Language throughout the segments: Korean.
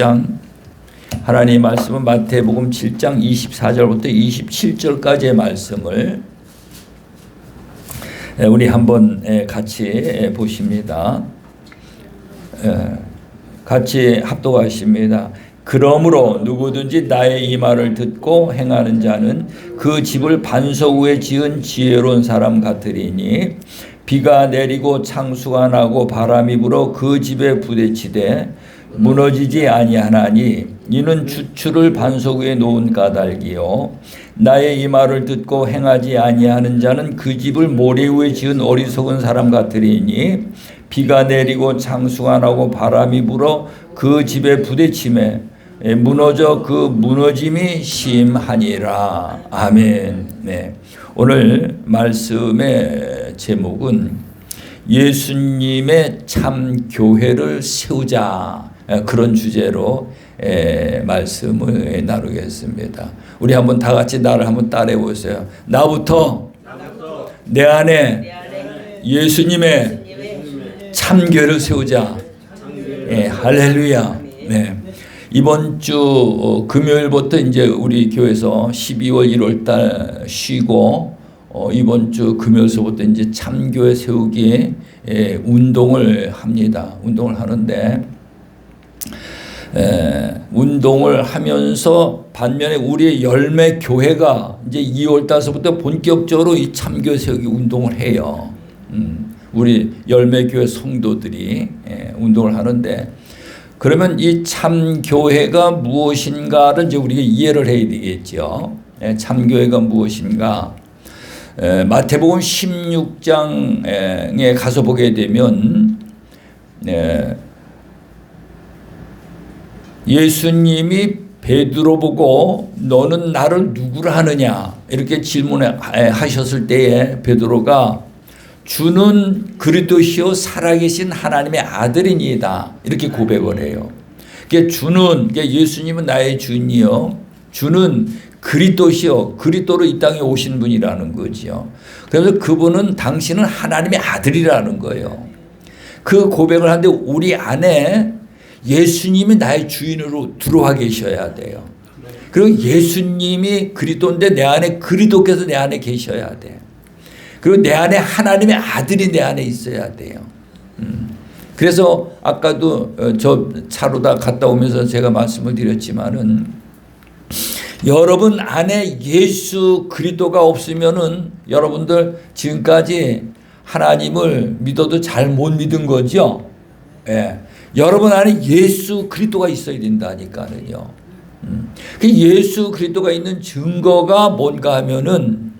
10장 하나님의 말씀은 마태복음 7장 24절부터 27절까지의 말씀을 우리 한번 같이 보십니다. 같이 합독하십니다. 그러므로 누구든지 나의 이 말을 듣고 행하는 자는 그 집을 반석 위에 지은 지혜로운 사람 같으리니 비가 내리고 창수가 나고 바람이 불어 그 집에 부딪히되 무너지지 아니하나니 이는 주추를 반석 위에 놓은 까닭이요 나의 이 말을 듣고 행하지 아니하는 자는 그 집을 모래 위에 지은 어리석은 사람 같으리니 비가 내리고 창수가 나고 바람이 불어 그 집에 부딪히매 무너져 그 무너짐이 심하니라. 아멘. 네. 오늘 말씀의 제목은 예수님의 참 교회를 세우자, 그런 주제로 말씀을 나누겠습니다. 우리 한번 다 같이 나를 한번 따라해 보세요. 나부터 내 안에 예수님의 참 교회를 세우자. 할렐루야. 네. 이번 주 금요일부터 이제 우리 교회에서 12월 1월 달 쉬고 이번 주 금요일서부터 이제 참교회 세우기 운동을 합니다. 운동을 하는데 운동을 하면서 반면에 우리의 열매 교회가 이제 2월 달서부터 본격적으로 이 참교회 세우기 운동을 해요. 우리 열매 교회 성도들이 운동을 하는데 그러면 이 참교회가 무엇인가를 이제 우리가 이해를 해야 되겠죠. 참교회가 무엇인가? 마태복음 16장에 가서 보게 되면 예수님이 베드로 보고 너는 나를 누구라 하느냐 이렇게 질문하셨을 때에 베드로가 주는 그리스도시요 살아계신 하나님의 아들이니이다 이렇게 고백을 해요. 주는 예수님은 나의 주인이요 주는 그리스도시요 그리스도로 이 땅에 오신 분이라는 거죠. 그래서 그분은 당신은 하나님의 아들이라는 거예요. 그 고백을 하는데 우리 안에 예수님이 나의 주인으로 들어와 계셔야 돼요. 그리고 예수님이 그리스도인데 내 안에 그리스도께서 내 안에 계셔야 돼. 그리고 내 안에 하나님의 아들이 내 안에 있어야 돼요. 그래서 아까도 저 차로 갔다 오면서 제가 말씀을 드렸지만은 여러분 안에 예수 그리스도가 없으면은 여러분들 지금까지 하나님을 믿어도 잘 못 믿은 거죠. 예. 여러분 안에 예수 그리스도가 있어야 된다니까요. 그 예수 그리스도가 있는 증거가 뭔가 하면은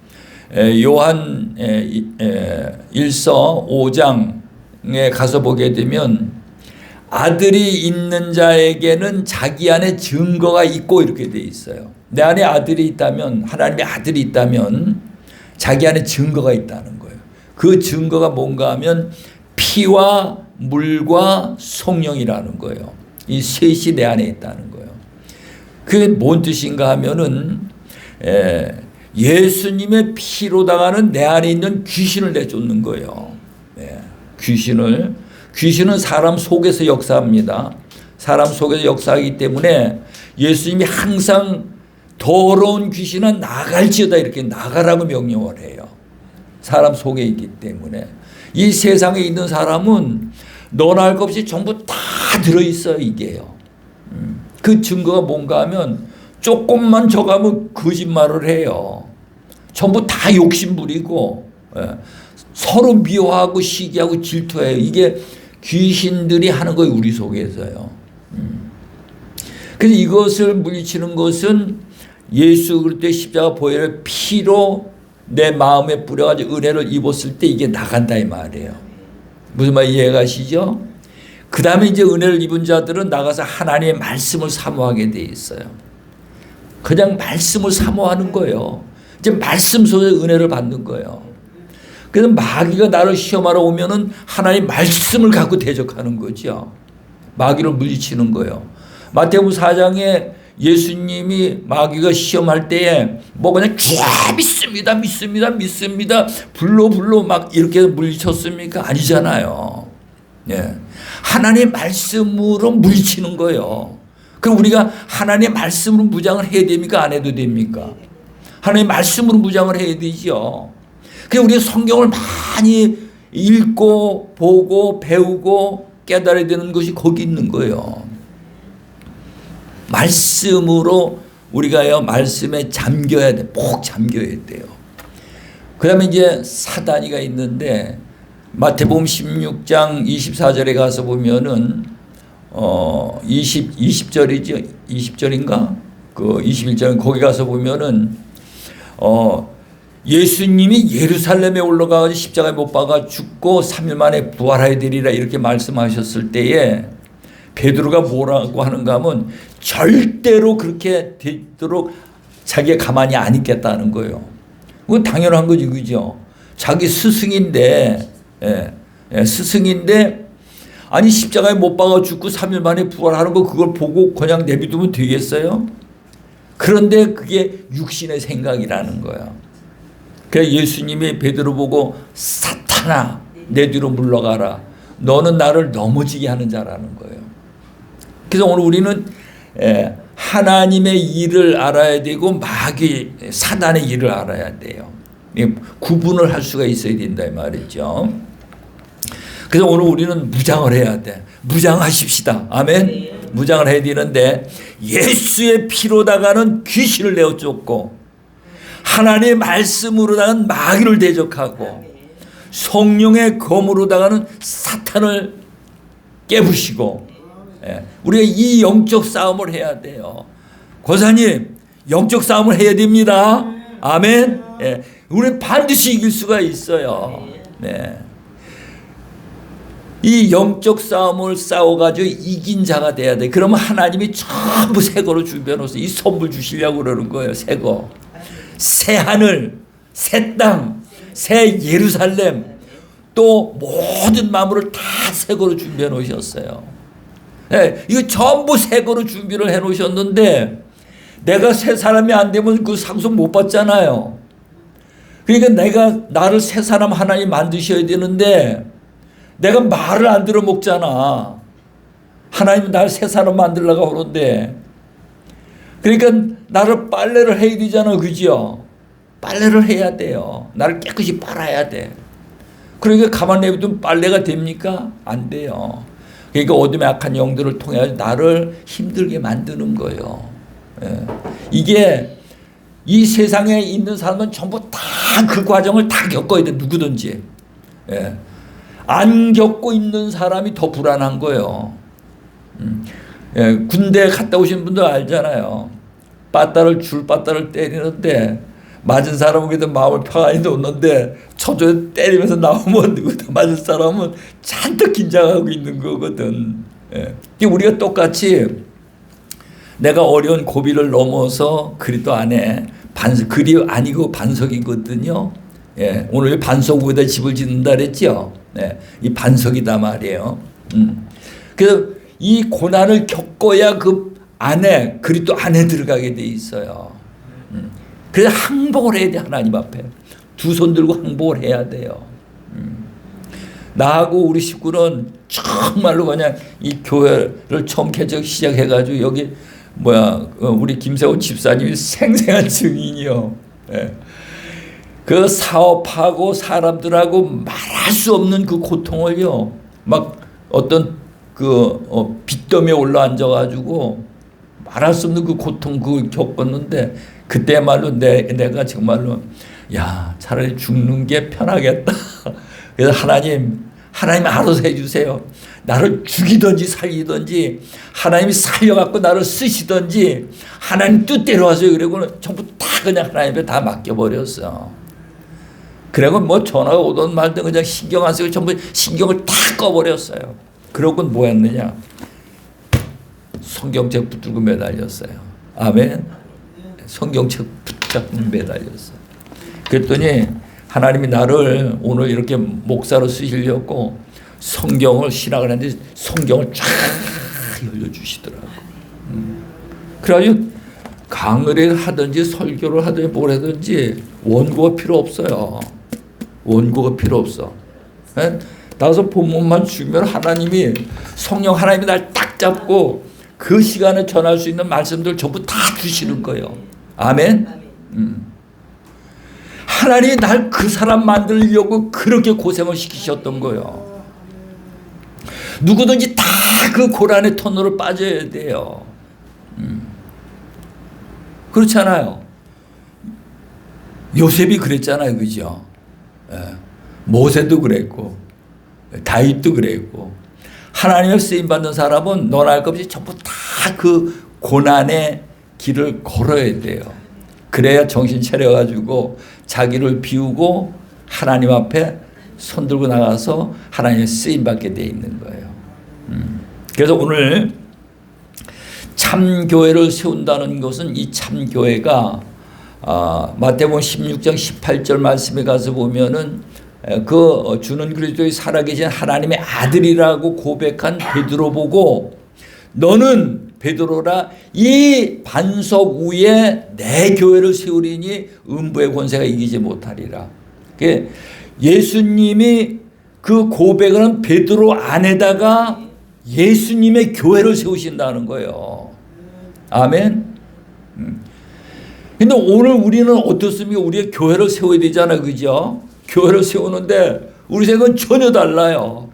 요한 1서 5장에 가서 보게 되면 아들이 있는 자에게는 자기 안에 증거가 있고 이렇게 돼 있어요. 내 안에 아들이 있다면 하나님의 아들이 있다면 자기 안에 증거가 있다는 거예요. 그 증거가 뭔가 하면 피와 물과 성령이라는 거예요. 이 셋이 내 안에 있다는 거예요. 그게 뭔 뜻인가 하면은 예수님의 피로다가는 내 안에 있는 귀신을 내쫓는 거예요. 귀신은 사람 속에서 역사합니다. 사람 속에서 역사하기 때문에 예수님이 항상 더러운 귀신은 나갈지어다 이렇게 나가라고 명령을 해요. 사람 속에 있기 때문에 이 세상에 있는 사람은 너나 할 것 없이 전부 다 들어있어요. 이게요. 그 증거가 뭔가 하면 조금만 저가면 거짓말을 해요. 전부 다 욕심부리고 서로 미워하고 시기하고 질투해요. 이게 귀신들이 하는 거예요. 우리 속에서요. 그래서 이것을 물리치는 것은 예수 그리스도의 십자가 보혈의 피로 내 마음에 뿌려가지고 은혜를 입었을 때 이게 나간다 이 말이에요. 무슨 말 이해가시죠? 그 다음에 이제 은혜를 입은 자들은 나가서 하나님의 말씀을 사모하게 돼 있어요. 그냥 말씀을 사모하는 거예요. 이제 말씀 속에 은혜를 받는 거예요. 그래서 마귀가 나를 시험하러 오면은 하나님 말씀을 갖고 대적하는 거죠. 마귀를 물리치는 거예요. 마태복음 4장에 예수님이 마귀가 시험할 때에 뭐 그냥 믿습니다. 불로 막 이렇게 물리쳤습니까? 아니잖아요. 하나님의 말씀으로 물리치는 거예요. 그럼 우리가 하나님의 말씀으로 무장을 해야 됩니까? 안 해도 됩니까? 하나님의 말씀으로 무장을 해야 되죠. 그래서 우리가 성경을 많이 읽고 보고 배우고 깨달아야 되는 것이 거기 있는 거예요. 말씀으로 우리가요, 말씀에 잠겨야 돼. 꼭 잠겨야 돼요. 그 다음에 이제 사단이가 있는데, 마태복음 16장 24절에 가서 보면은, 20절이죠. 20절인가? 그 21절, 거기 가서 보면은, 예수님이 예루살렘에 올라가서 십자가에 못 박아 죽고 3일 만에 부활해야 되리라 이렇게 말씀하셨을 때에 베드로가 뭐라고 하는가 하면 절대로 그렇게 되도록 자기가 가만히 안 있겠다는 거예요. 그건 당연한 거지, 그죠? 자기 스승인데, 스승인데, 아니, 십자가에 못 박아 죽고 3일 만에 부활하는 거 그걸 보고 그냥 내비두면 되겠어요? 그런데 그게 육신의 생각이라는 거야. 그래서 예수님이 베드로 보고 사탄아, 내 뒤로 물러가라. 너는 나를 넘어지게 하는 자라는 거예요. 그래서 오늘 우리는 하나님의 일을 알아야 되고 마귀 사단의 일을 알아야 돼요. 구분을 할 수가 있어야 된다 이 말이죠. 그래서 오늘 우리는 무장을 해야 돼. 무장하십시다. 아멘. 무장을 해야 되는데 예수의 피로다가는 귀신을 내어 쫓고 하나님의 말씀으로다가는 마귀를 대적하고 성령의 검으로다가는 사탄을 깨부시고, 우리가 이 영적 싸움을 해야 돼요. 권사님, 영적 싸움을 해야 됩니다. 아멘. 우리는 반드시 이길 수가 있어요. 네. 이 영적 싸움을 싸워가지고 이긴 자가 돼야 돼. 그러면 하나님이 전부 새 거로 준비해놓으셔서 이 선물 주시려고 그러는 거예요. 새 거. 새 하늘, 새 땅, 새 예루살렘, 또 모든 만물을 다 새 거로 준비해 놓으셨어요. 네, 이거 전부 새 거로 준비를 해 놓으셨는데 내가 새 사람이 안 되면 그 상속 못 받잖아요. 그러니까 나를 새 사람 하나님 만드셔야 되는데 내가 말을 안 들어 먹잖아. 하나님은 나를 새 사람 만들려고 그러는데, 그러니까 나를 빨래를 해야 되잖아. 그죠? 빨래를 해야 돼요. 나를 깨끗이 빨아야 돼. 그러니까 가만 내비두면 빨래가 됩니까? 안 돼요. 그러니까 어둠의 악한 영들을 통해 나를 힘들게 만드는 거예요. 이게 이 세상에 있는 사람은 전부 다 그 과정을 다 겪어야 돼. 누구든지. 안 겪고 있는 사람이 더 불안한 거예요. 군대 갔다 오신 분들 알잖아요. 줄바따를 때리는데 맞은 사람은 그래도 마음을 평안히 놓는데 저저 때리면서 나오면 누구도 맞은 사람은 잔뜩 긴장하고 있는 거거든. 우리가 똑같이 내가 어려운 고비를 넘어서 그리스도 안에 그리 아니고 반석이거든요. 오늘 반석 위에다 집을 짓는다 그랬죠. 이 반석이다 말이에요. 그래서 이 고난을 겪어야 그 안에 그리스도 안에 들어가게 돼 있어요. 그래서 항복을 해야 돼. 하나님 앞에 두 손 들고 항복을 해야 돼요. 나하고 우리 식구는 정말로 그냥 이 교회를 처음 개척 시작해가지고 여기 우리 김세훈 집사님이 생생한 증인이요. 그 사업하고 사람들하고 말할 수 없는 그 고통을요, 막 어떤 빚더미에 올라앉아가지고 말할 수 없는 그 고통 그걸 겪었는데 그때말로 내가 정말로 야 차라리 죽는 게 편하겠다. 그래서 하나님 알아서 해주세요. 나를 죽이든지 살리든지 하나님이 살려갖고 나를 쓰시든지 하나님 뜻대로 하세요. 그리고는 전부 다 그냥 하나님 앞에 다 맡겨버렸어. 그리고 뭐 전화가 오든 말든 그냥 신경 안 쓰고 전부 신경을 다 꺼버렸어요. 그러고 뭐 했느냐? 성경책 붙들고 매달렸어요. 아멘. 성경책 붙잡고 매달렸어요. 그랬더니 하나님이 나를 오늘 이렇게 목사로 쓰시려고 성경을 신학을 했는데 성경을 쫙 열려주시더라고. 그래가지고 강의를 하든지 설교를 하든지 뭘 하든지 원고가 필요 없어요. 원고가 필요 없어. 나서 본문만 주면 하나님이 날 딱 잡고 그 시간에 전할 수 있는 말씀들 전부 다 주시는 거예요. 아멘. 하나님이 날 그 사람 만들려고 그렇게 고생을 시키셨던 거예요. 누구든지 다 그 고난의 터널을 빠져야 돼요. 그렇잖아요. 요셉이 그랬잖아요. 그죠? 예. 모세도 그랬고 다윗도 그랬고 하나님의 쓰임받는 사람은 너나 할 것 없이 전부 다 그 고난의 길을 걸어야 돼요. 그래야 정신 차려가지고 자기를 비우고 하나님 앞에 손 들고 나가서 하나님의 쓰임받게 돼 있는 거예요. 그래서 오늘 참교회를 세운다는 것은 이 참교회가 마태복음 16장 18절 말씀에 가서 보면은 그 주는 그리스도의 살아계신 하나님의 아들이라고 고백한 베드로 보고 너는 베드로라 이 반석 위에 내 교회를 세우리니 음부의 권세가 이기지 못하리라. 예수님이 그 고백을 한 베드로 안에다가 예수님의 교회를 세우신다는 거예요. 아멘. 근데 오늘 우리는 어떻습니까? 우리의 교회를 세워야 되잖아요. 그죠? 교회를 세우는데 우리 생각은 전혀 달라요.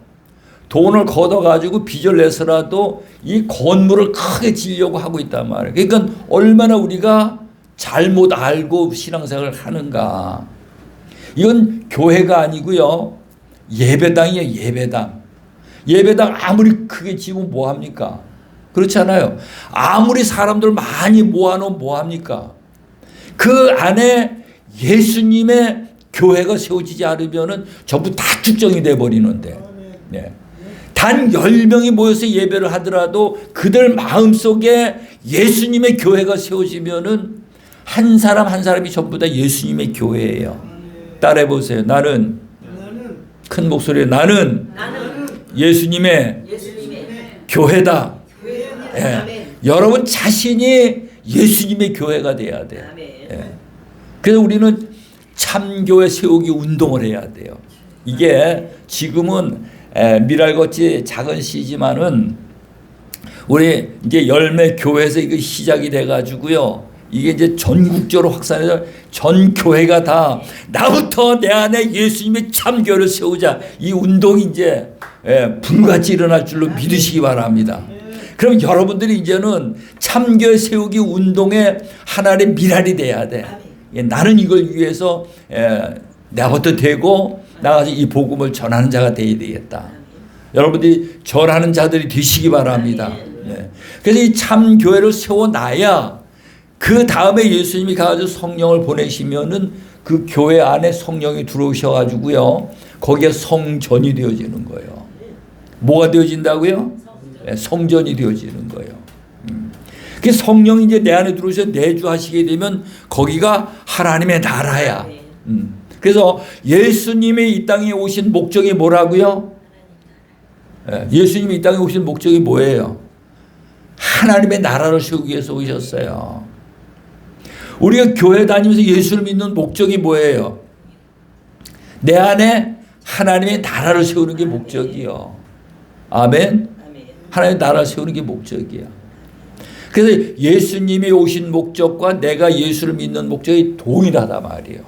돈을 걷어가지고 빚을 내서라도 이 건물을 크게 지으려고 하고 있단 말이에요. 그러니까 얼마나 우리가 잘못 알고 신앙생활을 하는가. 이건 교회가 아니고요. 예배당이에요. 예배당. 예배당 아무리 크게 지으면 뭐합니까? 그렇잖아요. 아무리 사람들 많이 모아놓으면 뭐합니까? 그 안에 예수님의 교회가 세워지지 않으면 전부 다 축정이 돼버리는데 네. 단 10명이 모여서 예배를 하더라도 그들 마음속에 예수님의 교회가 세워지면 한 사람 한 사람이 전부 다 예수님의 교회예요. 따라해보세요. 나는 큰 목소리에 나는 예수님의 교회다. 예. 여러분 자신이 예수님의 교회가 돼야 돼요. 예. 그래서 우리는 참교회 세우기 운동을 해야 돼요. 이게 지금은 미랄같이 작은 시지만은 우리 이제 열매 교회에서 이거 시작이 돼가지고요. 이게 이제 전국적으로 확산해서 전 교회가 다 나부터 내 안에 예수님의 참교회를 세우자. 이 운동이 이제 불같이 일어날 줄로 믿으시기 바랍니다. 그럼 여러분들이 이제는 참교회 세우기 운동에 하나의 미랄이 돼야 돼. 나는 이걸 위해서 나부터 되고 나가서 이 복음을 전하는 자가 되어야 되겠다. 여러분들이 전하는 자들이 되시기 바랍니다. 네. 그래서 이 참교회를 세워놔야 그 다음에 예수님이 가서 성령을 보내시면은 그 교회 안에 성령이 들어오셔가지고요. 거기에 성전이 되어지는 거예요. 뭐가 되어진다고요? 네, 성전이 되어지는 거예요. 그 성령이 이제 내 안에 들어오셔 내주하시게 되면 거기가 하나님의 나라야. 그래서 예수님이 이 땅에 오신 목적이 뭐라고요? 예수님이 이 땅에 오신 목적이 뭐예요? 하나님의 나라를 세우기 위해서 오셨어요. 우리가 교회 다니면서 예수를 믿는 목적이 뭐예요? 내 안에 하나님의 나라를 세우는 게 목적이요. 아멘? 하나님의 나라를 세우는 게 목적이야. 그래서 예수님이 오신 목적과 내가 예수를 믿는 목적이 동일하단 말이에요.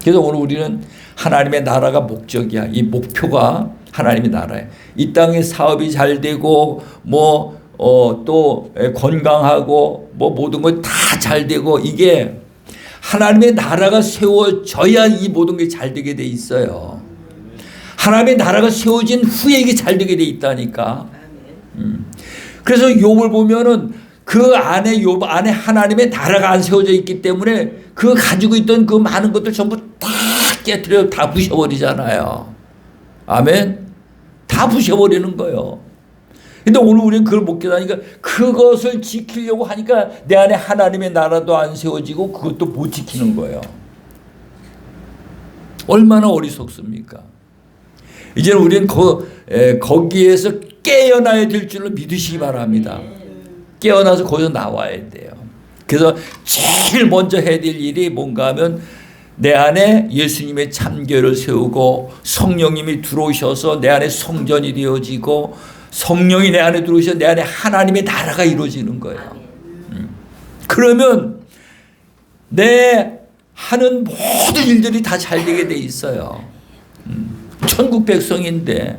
그래서 오늘 우리는 하나님의 나라가 목적이야. 이 목표가 하나님의 나라야. 이 땅에 사업이 잘 되고 또 건강하고 모든 것 다 잘 되고 이게 하나님의 나라가 세워져야 이 모든 게 잘 되게 돼 있어요. 하나님의 나라가 세워진 후에 이게 잘 되게 돼 있다니까. 그래서 욥을 보면은 그 안에 욥 안에 하나님의 나라가 안 세워져 있기 때문에 그 가지고 있던 그 많은 것들 전부 다 깨트려 다 부셔버리잖아요. 아멘. 다 부셔버리는 거예요. 근데 오늘 우리는 그걸 못 깨닫으니까 그것을 지키려고 하니까 내 안에 하나님의 나라도 안 세워지고 그것도 못 지키는 거예요. 얼마나 어리석습니까? 이제는 우리는 거기에서 깨어나야 될 줄로 믿으시기 바랍니다. 깨어나서 거기서 나와야 돼요. 그래서 제일 먼저 해야 될 일이 뭔가 하면 내 안에 예수님의 참교회를 세우고 성령님이 들어오셔서 내 안에 성전이 되어지고 성령이 내 안에 들어오셔 내 안에 하나님의 나라가 이루어지는 거예요. 그러면 내 하는 모든 일들이 다 잘 되게 돼 있어요. 천국 백성인데.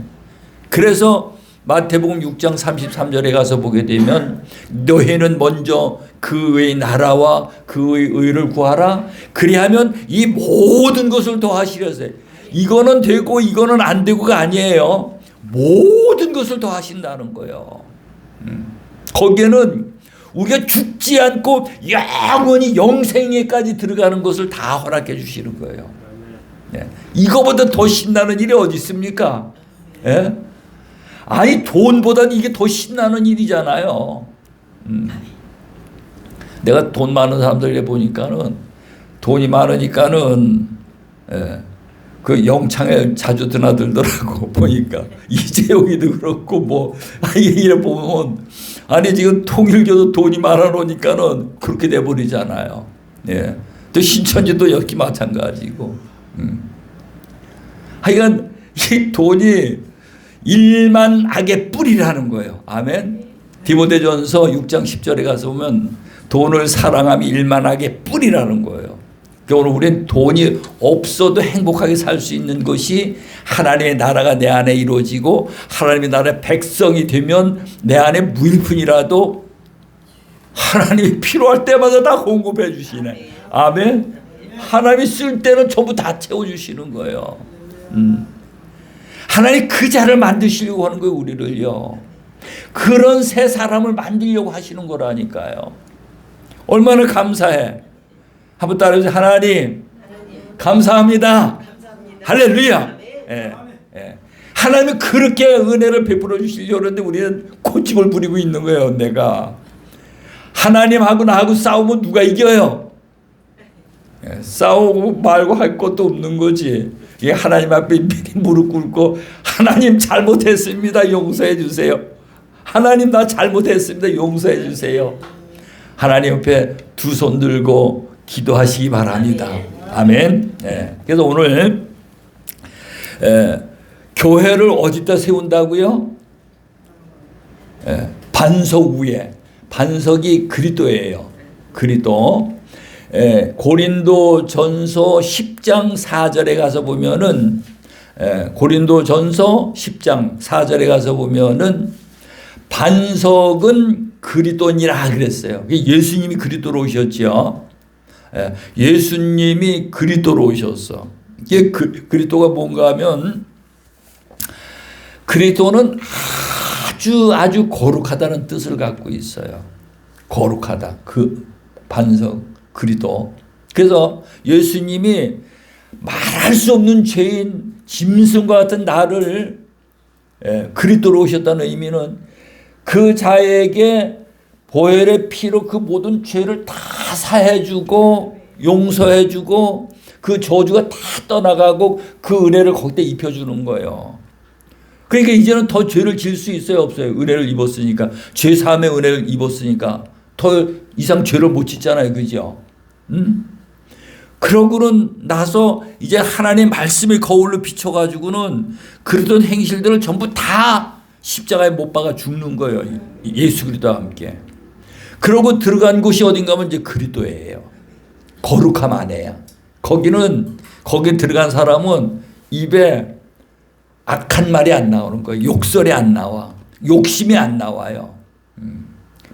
그래서 마태복음 6장 33절에 가서 보게 되면 너희는 먼저 그의 나라와 그의 의를 구하라. 그리하면 이 모든 것을 더하시려서. 이거는 되고 이거는 안 되고가 아니에요. 모든 것을 더하신다는 거예요. 거기에는 우리가 죽지 않고 영원히 영생에까지 들어가는 것을 다 허락해 주시는 거예요. 예. 이거보다 더 신나는 일이 어디 있습니까? 예? 아니 돈보다는 이게 더 신나는 일이잖아요. 내가 돈 많은 사람들 보니까는 돈이 많으니까는 그 영창에 자주 드나들더라고. 보니까 이재용이도 그렇고 뭐 이래 보면 아니 지금 통일교도 돈이 많아 놓으니까는 그렇게 돼 버리잖아요. 예. 또 신천지도 여기 마찬가지고. 하여간 이 돈이 일만 악의 뿌리라는 거예요. 아멘. 디모데전서 6장 10절에 가서 보면 돈을 사랑함이 일만 악의 뿌리라는 거예요. 오늘 우리는 돈이 없어도 행복하게 살 수 있는 것이 하나님의 나라가 내 안에 이루어지고 하나님의 나라의 백성이 되면 내 안에 무일푼이라도 하나님이 필요할 때마다 다 공급해 주시네. 아멘. 하나님이 쓸 때는 전부 다 채워주시는 거예요. 하나님 그 자를 만드시려고 하는 거예요. 우리를요. 그런 새 사람을 만들려고 하시는 거라니까요. 얼마나 감사해. 한번 따라해주세요. 하나님 감사합니다. 할렐루야. 예, 예. 하나님은 그렇게 은혜를 베풀어 주시려고 하는데 우리는 고집을 부리고 있는 거예요. 내가 하나님하고 나하고 싸우면 누가 이겨요? 예, 싸우고 말고 할 것도 없는 거지. 예, 하나님 앞에 미리 무릎 꿇고 하나님 잘못했습니다. 용서해 주세요. 하나님 나 잘못했습니다. 용서해 주세요. 하나님 앞에 두 손 들고 기도하시기 바랍니다. 아멘. 예. 그래서 오늘 교회를 어디다 세운다고요? 반석 위에. 반석이 그리스도예요. 그리스도. 고린도전서 10장 4절에 가서 보면은 고린도전서 10장 4절에 가서 보면은 반석은 그리스도니라 그랬어요. 예수님이 그리스도로 오셨죠. 예수님이 그리스도로 오셨어. 이게 그리스도가 뭔가 하면 그리스도는 아주 거룩하다는 뜻을 갖고 있어요. 거룩하다. 그 반석 그리스도. 그래서 예수님이 말할 수 없는 죄인 짐승과 같은 나를 그리스도로 오셨다는 의미는 그 자에게 보혈의 피로 그 모든 죄를 다 사해주고 용서해주고 그 저주가 다 떠나가고 그 은혜를 거기다 입혀주는 거예요. 그러니까 이제는 더 죄를 질 수 있어요? 없어요? 은혜를 입었으니까. 죄 사함의 은혜를 입었으니까 더 이상 죄를 못 짓잖아요. 그죠? 그러고는 나서 이제 하나님 말씀의 거울로 비춰가지고는 그러던 행실들을 전부 다 십자가에 못 박아 죽는 거예요. 예수 그리스도와 함께. 그러고 들어간 곳이 어딘가 하면 이제 그리스도예요. 거룩함 안에야. 거기 들어간 사람은 입에 악한 말이 안 나오는 거예요. 욕설이 안 나와. 욕심이 안 나와요.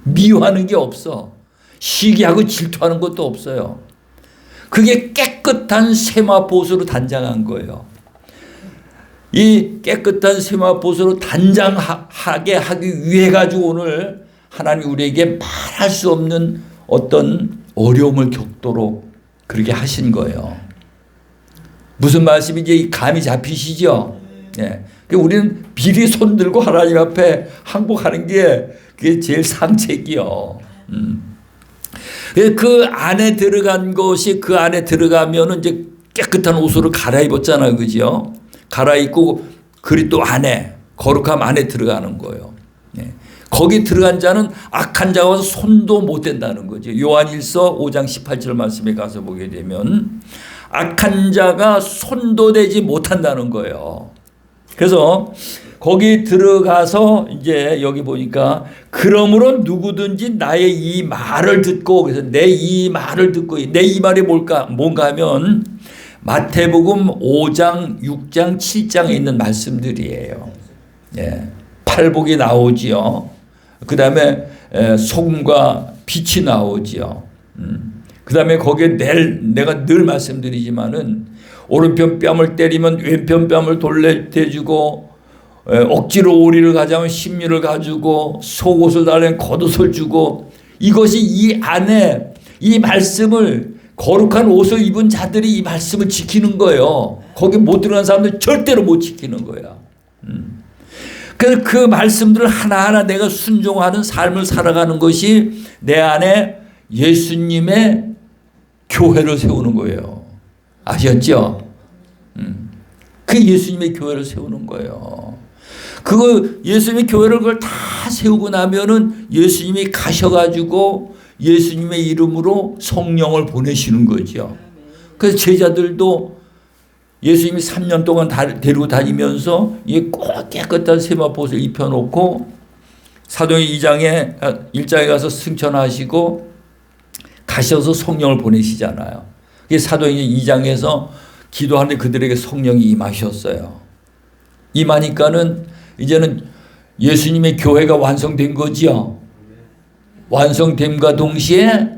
미워하는 게 없어. 시기하고 질투하는 것도 없어요. 그게 깨끗한 세마포수로 단장한 거예요. 이 깨끗한 세마포수로 단장하게 하기 위해 가지고 오늘 하나님 우리에게 말할 수 없는 어떤 어려움을 겪도록 그렇게 하신 거예요. 무슨 말씀인지 감이 잡히시죠? 예. 우리는 미리 손들고 하나님 앞에 항복하는 게 그게 제일 상책이요. 그 안에 들어간 것이 그 안에 들어가면은 이제 깨끗한 옷으로 갈아입었잖아요. 그죠? 갈아입고 그리스도 안에 거룩함 안에 들어가는 거예요. 예. 거기 들어간 자는 악한 자와 손도 못 댄다는 거죠. 요한일서 5장 18절 말씀에 가서 보게 되면 악한 자가 손도 대지 못한다는 거예요. 그래서 거기 들어가서 이제 여기 보니까 그러므로 누구든지 나의 이 말을 듣고, 그래서 내 이 말을 듣고, 내 이 말이 뭔가 하면 마태복음 5장, 6장, 7장에 있는 말씀들이에요. 예. 팔복이 나오지요. 그 다음에 소금과 빛이 나오지요. 그 다음에 거기에 내가 늘 말씀드리지만은 오른편 뺨을 때리면 왼편 뺨을 돌려대주고, 억지로 오리를 가져가면 심리를 가지고, 속옷을 달라면 겉옷을 주고, 이것이 이 안에 이 말씀을, 거룩한 옷을 입은 자들이 이 말씀을 지키는 거예요. 거기 못 들어간 사람들 절대로 못 지키는 거야. 그래서 그 말씀들을 하나하나 내가 순종하는 삶을 살아가는 것이 내 안에 예수님의 교회를 세우는 거예요. 아셨죠? 그 예수님의 교회를 세우는 거예요. 그거 예수님의 교회를 그걸 다 세우고 나면은 예수님이 가셔가지고 예수님의 이름으로 성령을 보내시는 거죠. 그래서 제자들도 예수님이 3년 동안 데리고 다니면서 이게 꼭 깨끗한 세마포옷을 입혀놓고 사도행 1장에 가서 승천하시고 가셔서 성령을 보내시잖아요. 이게 사도행 2장에서 기도하는데 그들에게 성령이 임하셨어요. 임하니까는 이제는 예수님의 교회가 완성된 거지요. 완성됨과 동시에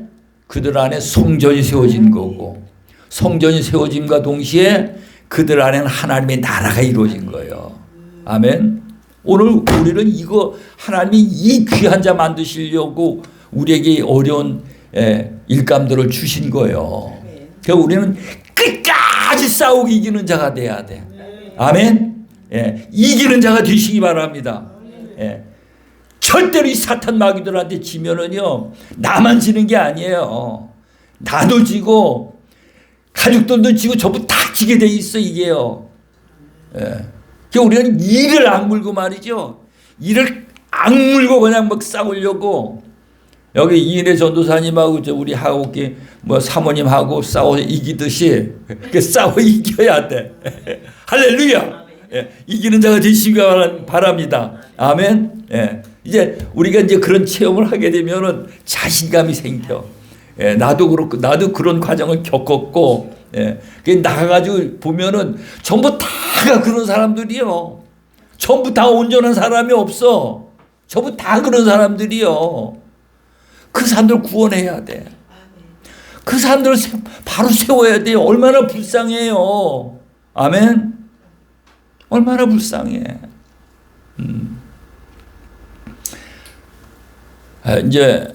그들 안에 성전이 세워진 거고, 성전이 세워짐과 동시에 그들 안에는 하나님의 나라가 이루어진 거예요. 아멘. 오늘 우리는 이거 하나님이 이 귀한 자 만드시려고 우리에게 어려운 일감들을 주신 거예요. 그러니까 우리는 끝까지 싸우고 이기는 자가 돼야 돼. 아멘. 이기는 자가 되시기 바랍니다. 절대로 이 사탄 마귀들한테 지면은요, 나만 지는 게 아니에요. 나도 지고 가족들도 지고 전부 다 지게 돼 있어, 이게요. 그러니까 우리는 이를 악물고 말이죠. 이를 악물고 그냥 막 싸우려고. 여기 이인혜 전도사님하고 우리 하옥기 사모님하고 싸워 이기듯이 싸워 이겨야 돼. 할렐루야. 이기는 자가 되시기 바랍니다. 아멘. 이제 우리가 이제 그런 체험을 하게 되면은 자신감이 생겨. 나도 그렇고, 나도 그런 과정을 겪었고, 나가가지고 보면은 전부 다가 그런 사람들이요. 전부 다 온전한 사람이 없어. 전부 다 그런 사람들이요. 그 사람들 구원해야 돼. 그 사람들을 바로 세워야 돼요. 얼마나 불쌍해요. 아멘. 얼마나 불쌍해. 이제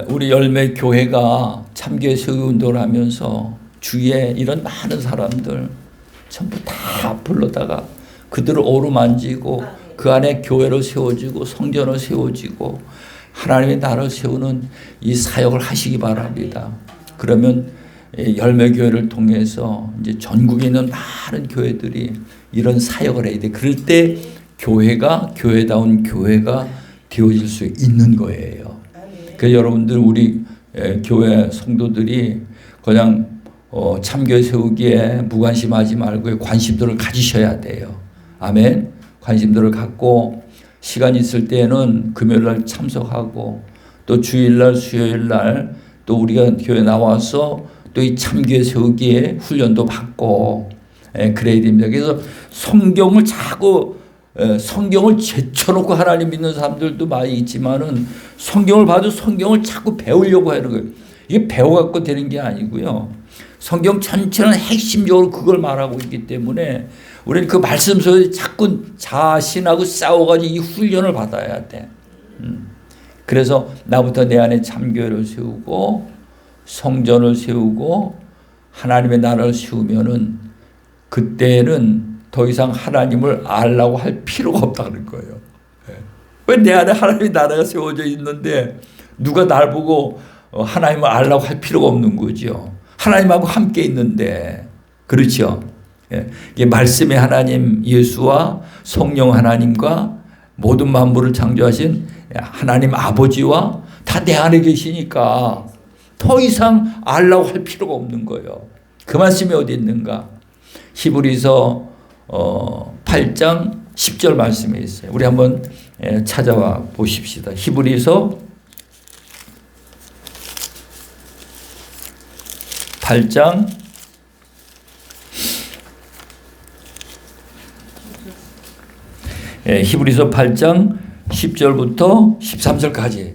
우리 열매 교회가 참교회 세우기 운동을 하면서 주위에 이런 많은 사람들 전부 다 불러다가 그들을 어루만지고 그 안에 교회를 세워지고 성전을 세워지고 하나님의 나라를 세우는 이 사역을 하시기 바랍니다. 그러면 열매교회를 통해서 이제 전국에 있는 많은 교회들이 이런 사역을 해야 돼. 그럴 때 교회가 교회다운 교회가 되어질 수 있는 거예요. 그래서 여러분들 우리 교회 성도들이 그냥 참교회 세우기에 무관심하지 말고 관심들을 가지셔야 돼요. 아멘. 관심들을 갖고 시간 있을 때는 금요일날 참석하고 또 주일날 수요일날 또 우리가 교회 나와서 또 이 참교회 세우기에 훈련도 받고 그래야 됩니다. 그래서 성경을 자꾸 성경을 제쳐놓고 하나님 믿는 사람들도 많이 있지만은 성경을 봐도 성경을 자꾸 배우려고 하는 거예요. 이게 배워갖고 되는 게 아니고요. 성경 전체는 핵심적으로 그걸 말하고 있기 때문에 우리는 그 말씀 속에 자꾸 자신하고 싸워가지고 이 훈련을 받아야 돼. 그래서 나부터 내 안에 참교회를 세우고 성전을 세우고 하나님의 나라를 세우면은 그때는 더 이상 하나님을 알라고 할 필요가 없다는 거예요. 왜 내 안에 하나님의 나라가 세워져 있는데 누가 날 보고 하나님을 알라고 할 필요가 없는 거죠. 하나님하고 함께 있는데. 그렇죠. 이게 말씀의 하나님 예수와 성령 하나님과 모든 만물을 창조하신 하나님 아버지와 다 내 안에 계시니까 더 이상 알라고 할 필요가 없는 거예요. 그 말씀이 어디 있는가? 히브리서 8장 10절 말씀에 있어요. 우리 한번 찾아와 보십시다. 히브리서 8장 10절부터 13절까지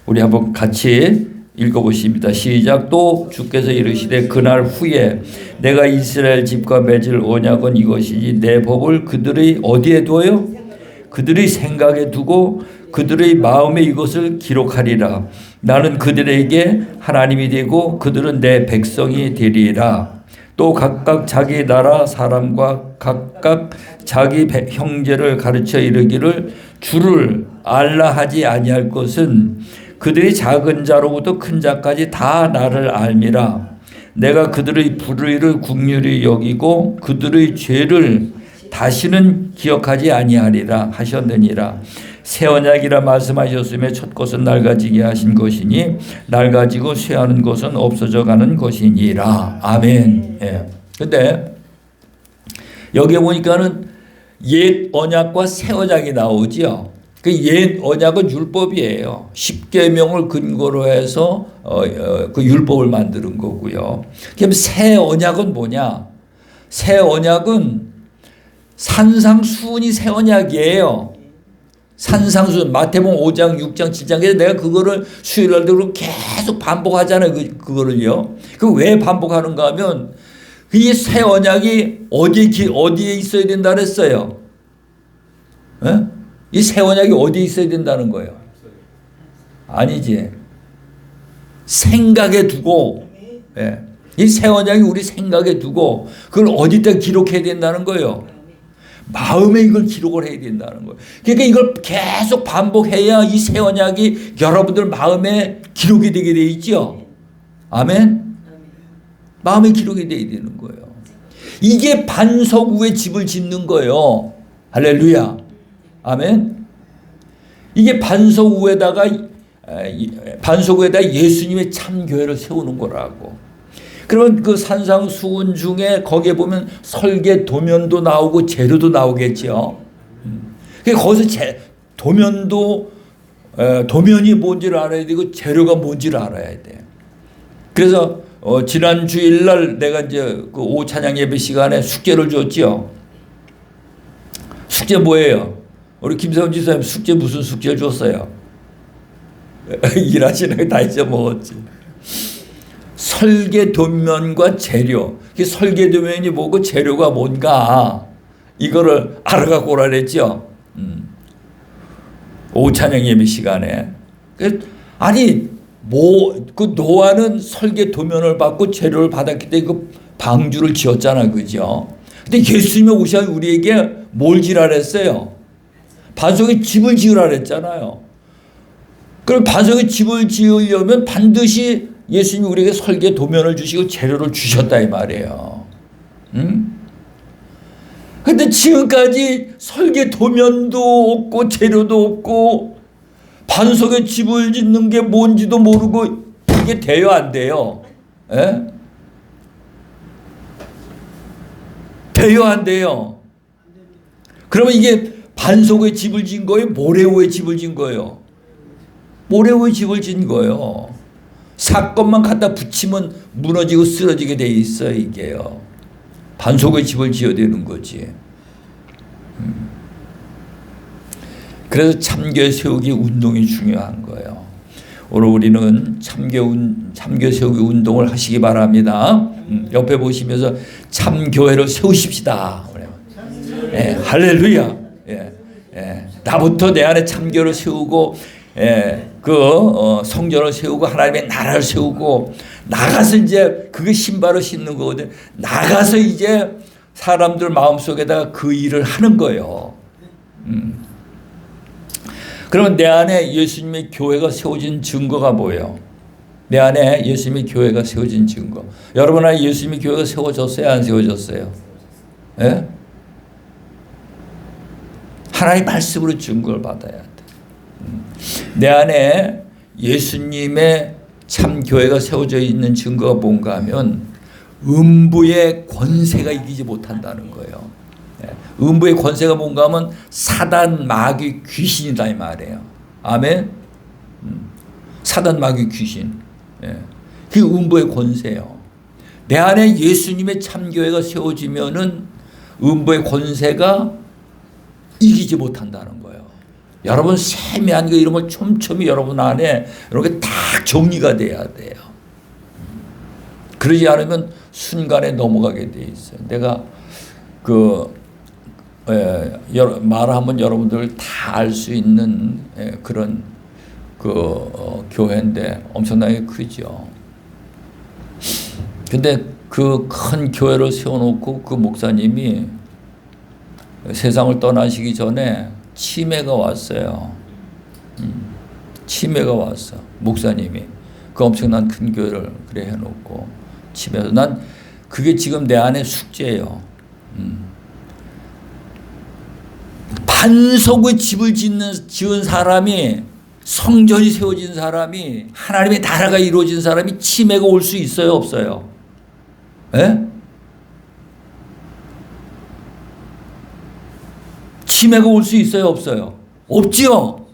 우리 한번 같이 읽어보십니다. 시작. 또 주께서 이르시되 그날 후에 내가 이스라엘 집과 맺을 언약은 이것이니 내 법을 그들의 어디에 두어요? 그들의 생각에 두고 그들의 마음에 이것을 기록하리라. 나는 그들에게 하나님이 되고 그들은 내 백성이 되리라. 또 각각 자기 나라 사람과 각각 자기 형제를 가르쳐 이르기를 주를 알라 하지 아니할 것은 그들이 작은 자로부터 큰 자까지 다 나를 알미라. 내가 그들의 불의를 긍휼히 여기고 그들의 죄를 다시는 기억하지 아니하리라 하셨느니라. 새 언약이라 말씀하셨으며 첫 것은 낡아지게 하신 것이니 낡아지고 쇠하는 것은 없어져 가는 것이니라. 아멘. 근데 여기에 보니까는 옛 언약과 새 언약이 나오지요. 그 옛 언약은 율법이에요. 십계명을 근거로 해서 그 율법을 만드는 거고요. 그럼 새 언약은 뭐냐? 새 언약은 산상수훈이 새 언약이에요. 산상수훈 마태복음 5장, 6장, 7장에서 내가 그거를 수요일날 들고 계속 반복하잖아요. 그거를요. 그 왜 반복하는가 하면 이 새 언약이 어디에 있어야 된다 그랬어요? 이 새 언약이 어디에 있어야 된다는 거예요? 아니지. 생각에 두고, 이 새 언약이 우리 생각에 두고 그걸 어디다 기록해야 된다는 거예요? 마음에 이걸 기록을 해야 된다는 거예요. 그러니까 이걸 계속 반복해야 이 새 언약이 여러분들 마음에 기록이 되게 돼 있죠. 아멘. 마음에 기록이 돼야 되는 거예요. 이게 반석 위에 집을 짓는 거예요. 할렐루야. 아멘. 이게 반석 위에다가 예수님의 참교회를 세우는 거라고. 그러면 그 산상수훈 중에 거기에 보면 설계 도면도 나오고 재료도 나오겠죠. 거기서 도면이 뭔지를 알아야 되고 재료가 뭔지를 알아야 돼. 그래서 지난 주일날 내가 이제 그 오후 찬양 예배 시간에 숙제를 줬지요. 숙제 뭐예요? 우리 김세훈 지사님 숙제 무슨 숙제를 줬어요? 일하시는 거 다 잊어먹었지. 설계도면과 재료. 설계도면이 뭐고 재료가 뭔가 이거를 알아갖고 오라 그랬죠. 오후 찬양 예배 시간에. 아니 그 노아는 설계도면을 받고 재료를 받았기 때문에 그 방주를 지었잖아, 그죠? 근데 예수님이 오셔서 우리에게 뭘 지랄했어요? 반석에 집을 지으라 그랬잖아요. 그럼 반석에 집을 지으려면 반드시 예수님이 우리에게 설계 도면을 주시고 재료를 주셨다 이 말이에요. 근데 지금까지 설계 도면도 없고 재료도 없고 반석에 집을 짓는 게 뭔지도 모르고 이게 돼요, 안 돼요? 에? 돼요, 안 돼요? 그러면 이게 반석에 집을 진 거예요? 모래 위에 집을 진 거예요? 모래 위에 집을 진 거예요. 사건만 갖다 붙이면 무너지고 쓰러지게 돼 있어요, 이게요. 반석에 집을 지어야 되는 거지. 그래서 참교 세우기 운동이 중요한 거예요. 오늘 우리는 참교 세우기 운동을 하시기 바랍니다. 옆에 보시면서 참교회를 세우십시다. 할렐루야. 나부터 내 안에 참교를 세우고 성전을 세우고 하나님의 나라를 세우고 나가서 이제 그게 신발을 신는 거거든. 나가서 이제 사람들 마음속에다가 그 일을 하는 거예요. 그러면 내 안에 예수님의 교회가 세워진 증거가 뭐예요? 내 안에 예수님의 교회가 세워진 증거. 여러분 안에 예수님의 교회가 세워졌어요? 안 세워졌어요? 예? 하나님의 말씀으로 증거를 받아야 돼. 내 안에 예수님의 참 교회가 세워져 있는 증거가 뭔가 하면 음부의 권세가 이기지 못한다는 거예요. 음부의 권세가 뭔가 하면 사단, 마귀, 귀신이다 이 말이에요. 아멘. 사단, 마귀, 귀신. 그 음부의 권세요. 내 안에 예수님의 참교회가 세워지면은 음부의 권세가 이기지 못한다는 거예요. 여러분 세미한 거 이런 걸 촘촘히 여러분 안에 이렇게 딱 정리가 돼야 돼요. 그러지 않으면 순간에 넘어가게 돼 있어요. 내가 말하면 여러분들 다 알 수 있는 그런 교회인데 엄청나게 크죠. 근데 그 큰 교회를 세워놓고 그 목사님이 세상을 떠나시기 전에 치매가 왔어요. 치매가 왔어. 목사님이. 그 엄청난 큰 교회를 그래 해놓고 치매서 난 그게 지금 내 안에 숙제예요. 반석의 집을 지은 사람이, 성전이 세워진 사람이, 하나님의 나라가 이루어진 사람이 치매가 올 수 있어요, 없어요? 예? 치매가 올 수 있어요, 없어요? 없지요.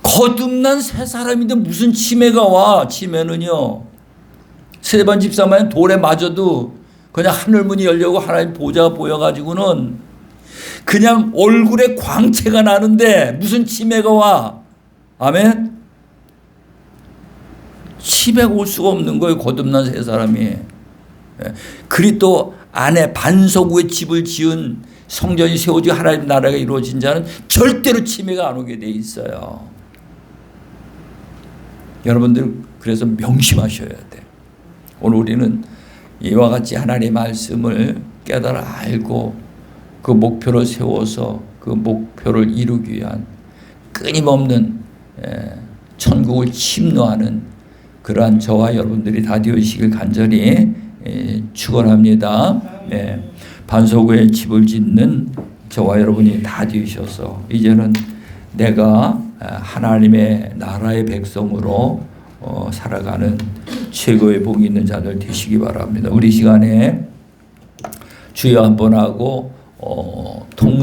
거듭난 새 사람인데 무슨 치매가 와? 치매는요. 스데반 집사만 돌에 맞아도 그냥 하늘문이 열려고 하나님 보좌가 보여가지고는 그냥 얼굴에 광채가 나는데 무슨 치매가 와? 아멘? 치매가 올 수가 없는 거예요. 거듭난 새 사람이. 그리스도 안에 반석 위에 집을 지은 성전이 세워지고 하나님 나라가 이루어진 자는 절대로 치매가 안 오게 돼 있어요. 여러분들 그래서 명심하셔야 돼. 오늘 우리는 이와 같이 하나님의 말씀을 깨달아 알고 그 목표를 세워서 그 목표를 이루기 위한 끊임없는 천국을 침노하는 그러한 저와 여러분들이 다 되시길 간절히 축원합니다. 반석 위에 집을 짓는 저와 여러분이 다 되셔서 이제는 내가 하나님의 나라의 백성으로 살아가는 최고의 복이 있는 자들 되시기 바랍니다. 우리 시간에 주여 한번 하고